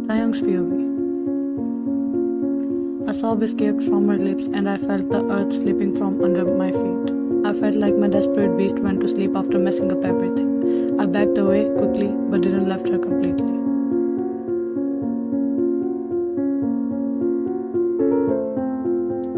Taehyung's POV. A sob escaped from her lips and I felt the earth slipping from under my feet. I felt like my desperate beast went to sleep after messing up everything. I backed away quickly but didn't left her completely.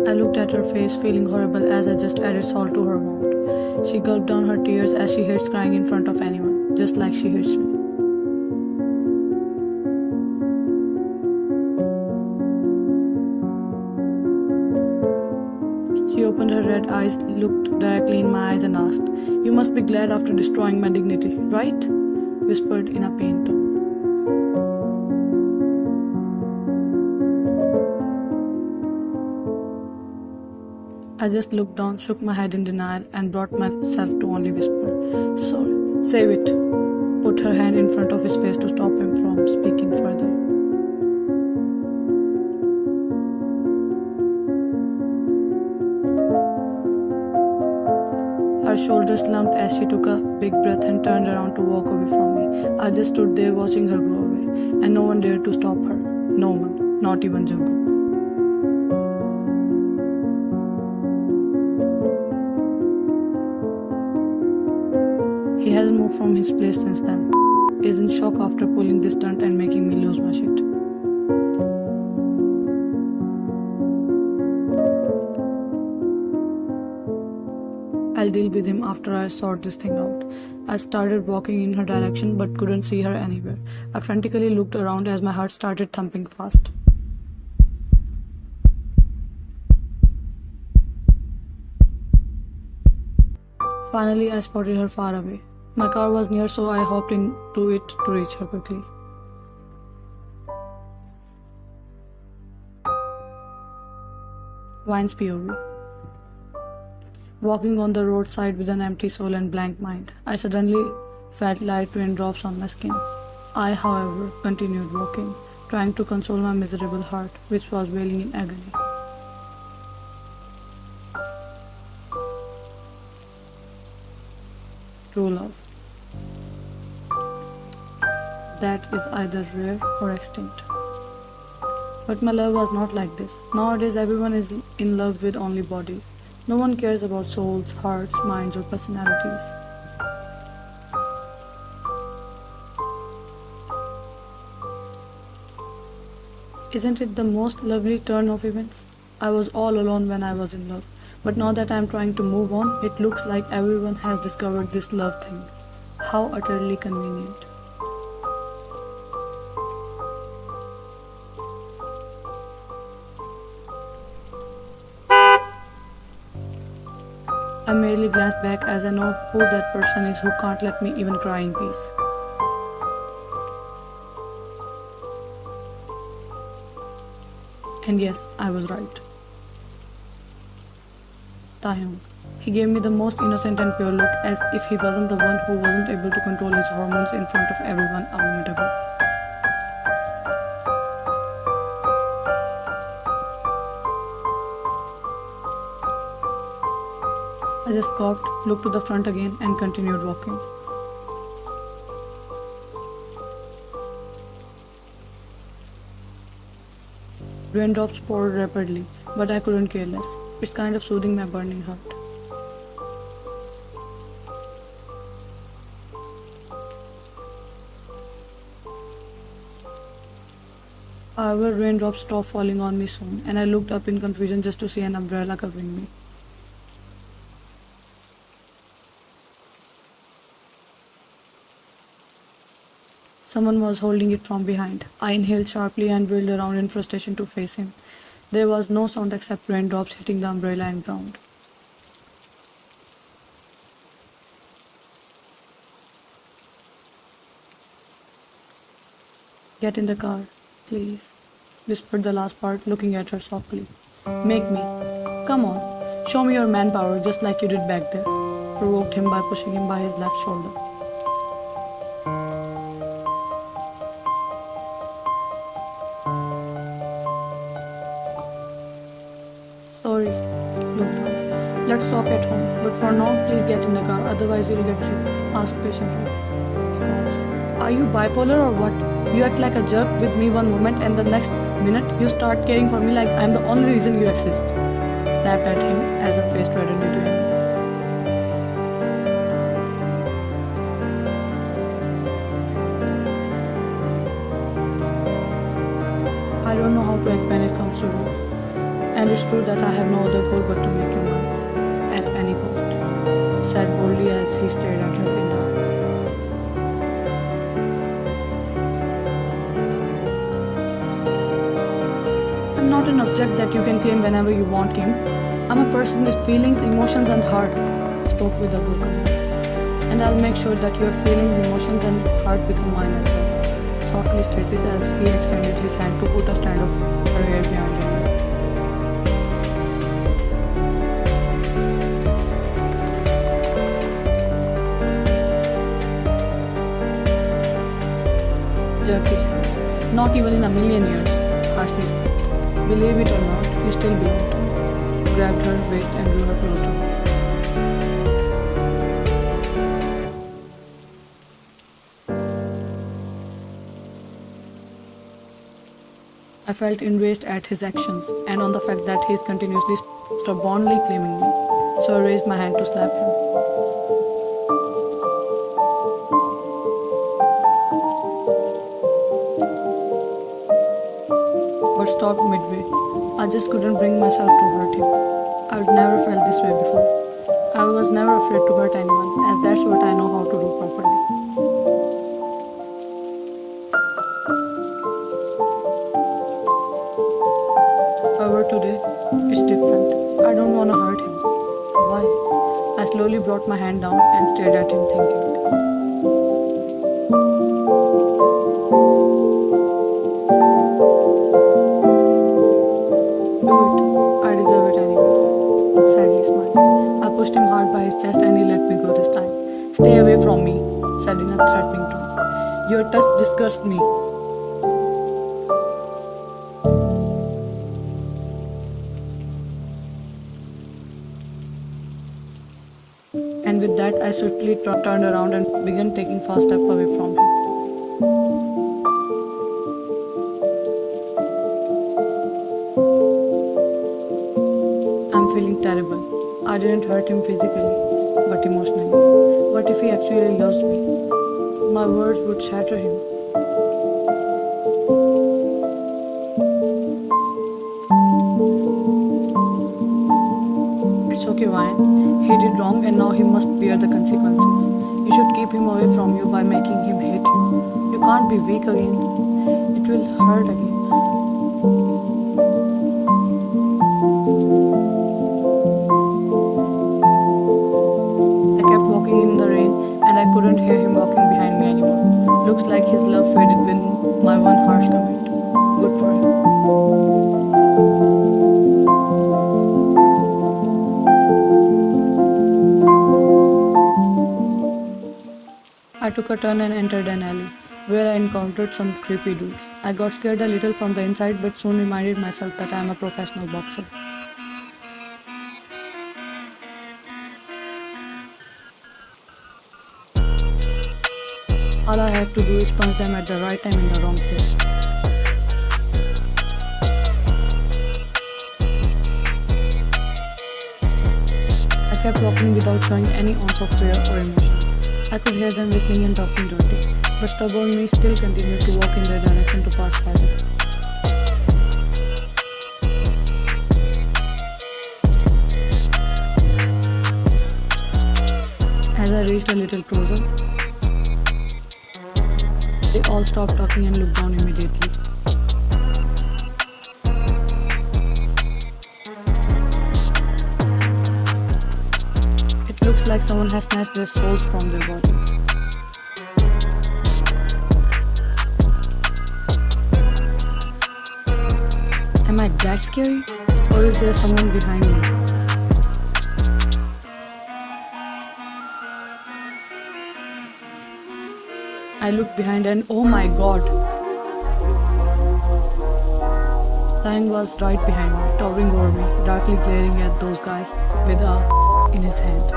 I looked at her face, feeling horrible as I just added salt to her wound. She gulped down her tears as she hates crying in front of anyone, just like she hates me. She opened her red eyes, looked directly in my eyes and asked, "You must be glad after destroying my dignity, right?" Whispered in a pained tone. I just looked down, shook my head in denial, and brought myself to only whisper, "Sorry, save it." Put her hand in front of his face to stop him from speaking further. Her shoulders slumped as she took a big breath and turned around to walk away from me. I just stood there watching her go away, and no one dared to stop her. No one, not even Jungkook. He hasn't moved from his place since then. Is in shock after pulling this stunt and making me lose my shit. I'll deal with him after I sort this thing out. I started walking in her direction but couldn't see her anywhere. I frantically looked around as my heart started thumping fast. Finally, I spotted her far away. My car was near, so I hopped into it to reach her quickly. Vine's POV. Walking on the roadside with an empty soul and blank mind, I suddenly felt light raindrops on my skin. I, however, continued walking, trying to console my miserable heart, which was wailing in agony. True love. That is either rare or extinct. But my love was not like this. Nowadays, everyone is in love with only bodies. No one cares about souls, hearts, minds, or personalities. Isn't it the most lovely turn of events? I was all alone when I was in love, but now that I am trying to move on, it looks like everyone has discovered this love thing. How utterly convenient. I merely glanced back as I know who that person is who can't let me even cry in peace. And yes, I was right. Taehyung. He gave me the most innocent and pure look, as if he wasn't the one who wasn't able to control his hormones in front of everyone a moment ago. I just coughed, looked to the front again, and continued walking. Raindrops poured rapidly, but I couldn't care less. It's kind of soothing my burning heart. However, raindrops stopped falling on me soon, and I looked up in confusion just to see an umbrella covering me. Someone was holding it from behind. I inhaled sharply and wheeled around in frustration to face him. There was no sound except raindrops hitting the umbrella and ground. "Get in the car, please," whispered the last part, looking at her softly. "Make me. Come on, show me your manpower just like you did back there," provoked him by pushing him by his left shoulder. "Sorry," look down. "Let's talk at home, but for now, please get in the car, otherwise you'll get sick," asked patiently. "Are you bipolar or what?" You act like a jerk with me one moment and the next minute you start caring for me like I'm the only reason you exist. Snapped at him as her face reddened into anger. I don't know how to act when it comes to you. And it's true that I have no other goal but to make you mine, at any cost, said boldly as he stared at her in the eyes. I'm not an object that you can claim whenever you want, Kim. I'm a person with feelings, emotions, and heart, spoke with a broken voice. And I'll make sure that your feelings, emotions, and heart become mine as well, softly stated as he extended his hand to put a strand of her hair behind him. Jerked his hand. Not even in a million years, harshly spoke. Believe it or not, you still belong to me. Grabbed her waist and drew her close to him. I felt enraged at his actions and on the fact that he is continuously stubbornly claiming me, so I raised my hand to slap him. But stopped midway. I just couldn't bring myself to hurt him. I'd never felt this way before. I was never afraid to hurt anyone, as that's what I know how to do properly. However, today, it's different. I don't want to hurt him. Why? I slowly brought my hand down and stared at him, thinking. Do it. I deserve it anyways. Sadly smiled. I pushed him hard by his chest and he let me go this time. Stay away from me, said in a threatening tone. Your touch disgusts me. And with that, I swiftly turned around and began taking fast steps away from him. I'm feeling terrible. I didn't hurt him physically, but emotionally. What if he actually loves me? My words would shatter him. It's okay, Ryan. He did wrong and now he must bear the consequences. You should keep him away from you by making him hate you. You can't be weak again. It will hurt again. I kept walking in the rain and I couldn't hear him walking behind me anymore. Looks like his love faded with my one harsh comment. Good for him. I took a turn and entered an alley, where I encountered some creepy dudes. I got scared a little from the inside but soon reminded myself that I am a professional boxer. All I have to do is punch them at the right time in the wrong place. I kept walking without showing any ounce of fear or emotion. I could hear them whistling and talking dirty, but stubborn me still continued to walk in their direction to pass by them. As I reached a little closer, they all stopped talking and looked down immediately. It looks like someone has snatched their souls from their bodies. Am I that scary? Or is there someone behind me? I looked behind and oh my god! Taehyung was right behind me, towering over me, darkly glaring at those guys with a in his hand.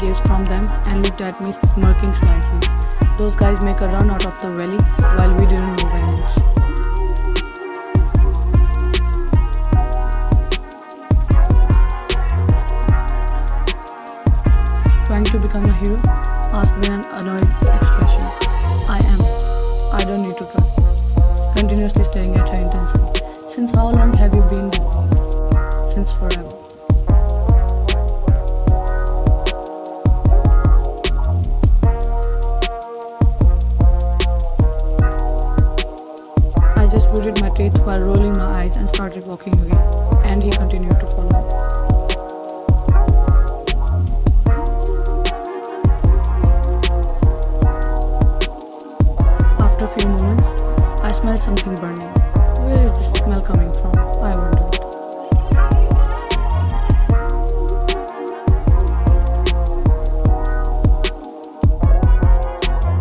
gaze from them and looked at me, smirking slightly. Those guys make a run out of the valley while we didn't move an inch. Trying to become a hero? Asked with an annoyed expression. I am. I don't need to try. Continuously staring at her intensely. Since how long have you been with me? Since forever. I just gritted my teeth while rolling my eyes and started walking again. And he continued to follow me. After a few moments, I smelled something burning. Where is this smell coming from? I wondered.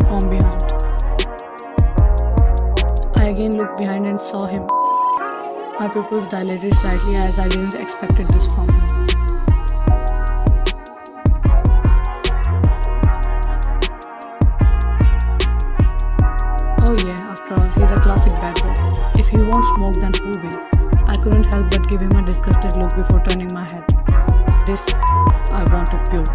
From behind. I again looked behind and saw him. My pupils dilated slightly as I didn't expect this from him. Oh yeah, after all, he's a classic bad boy. If he won't smoke, then who will? I couldn't help but give him a disgusted look before turning my head. This, I want to puke.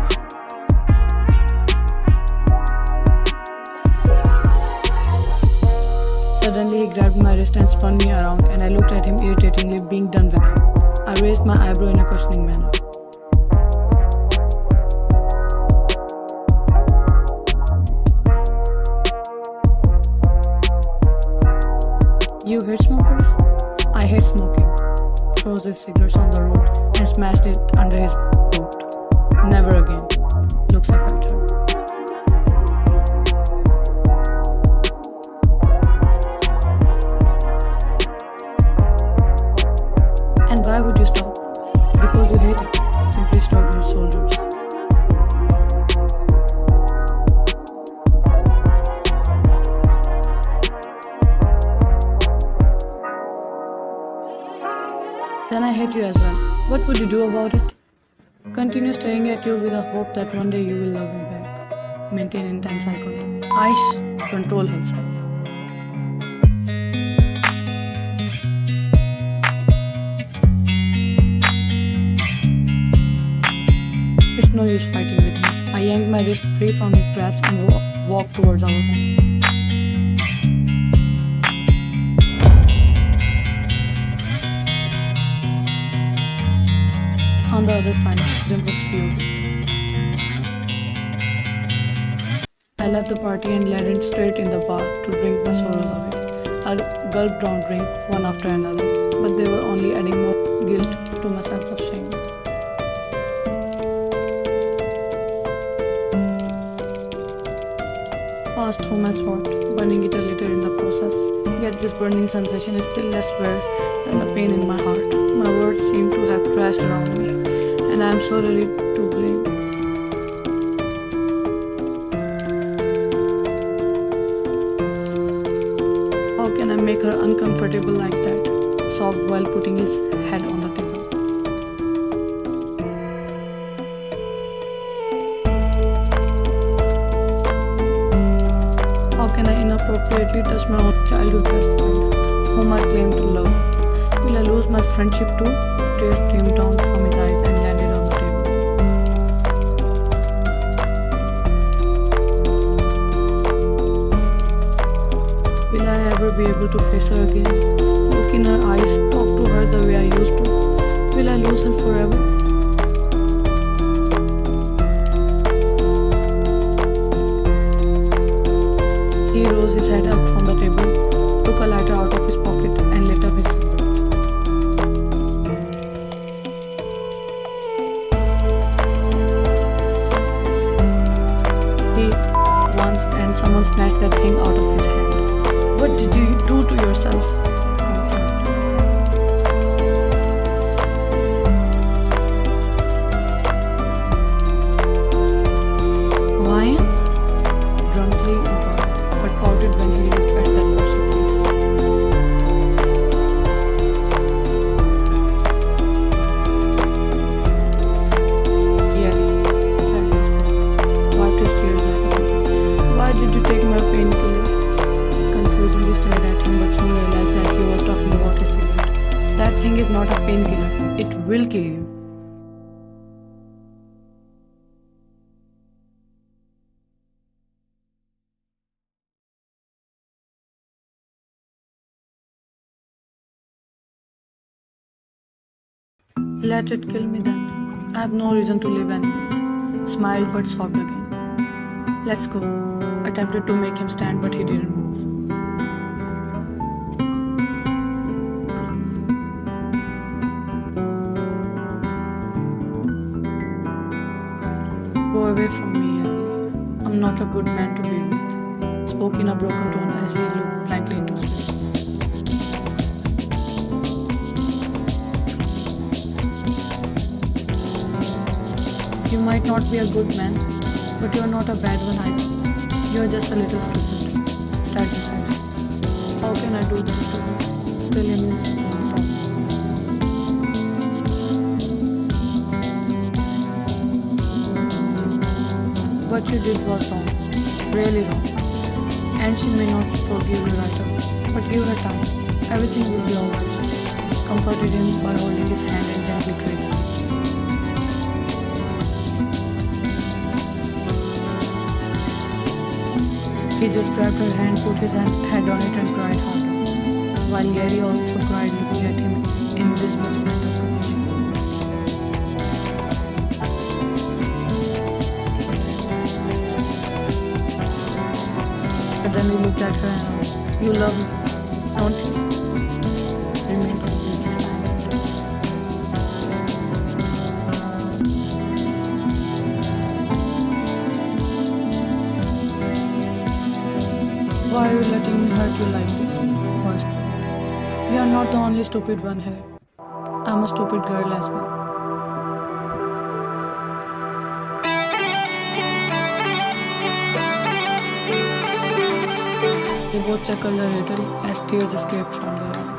Suddenly, he grabbed my wrist and spun me around, and I looked at him irritatingly, being done with him. I raised my eyebrow in a questioning manner. You hate smokers? I hate smoking. Throws his cigarettes on the road and smashed it under his boot. Never again. Looks up at her. And why would you stop? Because you hate it. Simply shrugged his shoulders. Then I hate you as well. What would you do about it? Continue staring at you with a hope that one day you will love me back. Maintain intense eye contact. Aish, control himself. It's no use fighting with him. I yanked my wrist free from his grasp and walked towards our home. On the other side, Jungkook's POV. I left the party and led in straight in the bar to drink my sorrows away. I gulped down drink one after another, but they were only adding more guilt to my sense of shame. Passed through my throat, burning it a little in the process. Yet this burning sensation is still less rare than the pain in my heart. My words seem to have crashed around me, and I am sorely to blame. How can I make her uncomfortable like that? Sobbed while putting his head on the table. How can I inappropriately touch my own childhood best friend, whom I claim to love? Will I lose my friendship too? Tears streamed down from his eyes and landed on the table. Will I ever be able to face her again? Look in her eyes, talk to her the way I used to? Will I lose her forever? He rose his head up from the table, took a lighter out of his pocket and lit up his cigarette. He once and someone snatched that thing out of his hand. What did you do to yourself? Ryan? Grumpily inquired, but pouted when he looked at that person's face. Gary, said his brother. painkiller. It will kill you. Let it kill me then. I have no reason to live anyways. Smiled but sobbed again. Let's go. Attempted to make him stand, but he didn't move. Go away from me, Ellie. I'm not a good man to be with. Spoke in a broken tone as he looked blankly into space. You might not be a good man, but you're not a bad one either. You're just a little stupid. Sad besides. How can I do that to you? Still in his own thoughts. What you did was wrong. Really wrong. And she may not forgive you right away. But give her time. Everything will be alright. Comforted him by holding his hand and gently traced him. He just grabbed her hand, put his head on it and cried harder, while Gary also cried looking at him in this much messed up condition. Suddenly looked at her and asked, "You love me, don't you?" Remained completely silent. Why are you letting me hurt you like this? Voiced Truth. You are not the only stupid one here. I'm a stupid girl as well. They both chuckled a little as tears escaped from their eyes.